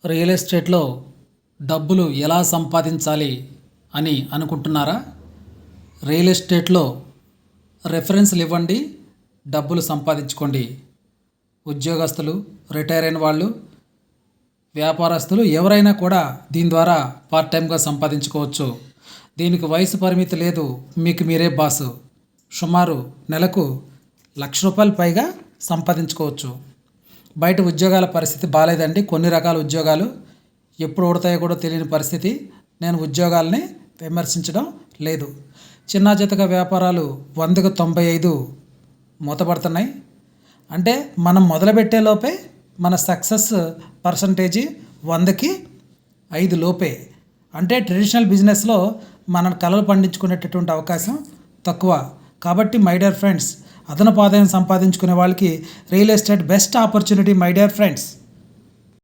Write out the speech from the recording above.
Real ఎస్టేట్లో డబ్బులు ఎలా సంపాదించాలి అని అనుకుంటున్నారా? రియల్ ఎస్టేట్లో రెఫరెన్స్లు ఇవ్వండి, డబ్బులు సంపాదించుకోండి. ఉద్యోగస్తులు, రిటైర్ అయిన వాళ్ళు, వ్యాపారస్తులు ఎవరైనా కూడా దీని ద్వారా పార్ట్ టైంగా సంపాదించుకోవచ్చు. దీనికి వయసు పరిమితి లేదు, మీకు మీరే బాసు. సుమారు నెలకు ₹1,00,000 పైగా సంపాదించుకోవచ్చు. బయట ఉద్యోగాల పరిస్థితి బాగాలేదండి. కొన్ని రకాల ఉద్యోగాలు ఎప్పుడు ఉడతాయో కూడా తెలియని పరిస్థితి. నేను ఉద్యోగాలని విమర్శించడం లేదు. చిన్న చితక వ్యాపారాలు 100కు 95 మూతపడుతున్నాయి. అంటే మనం మొదలుపెట్టే లోపే మన సక్సెస్ పర్సంటేజీ 100కి 5 లోపే. అంటే ట్రెడిషనల్ బిజినెస్లో మనం కలలు పండించుకునేటటువంటి అవకాశం తక్కువ. కాబట్టి మై డియర్ ఫ్రెండ్స్, అదనపు ఆదాయం సంపాదించుకునే వాళ్ళకి real estate best opportunity my dear friends.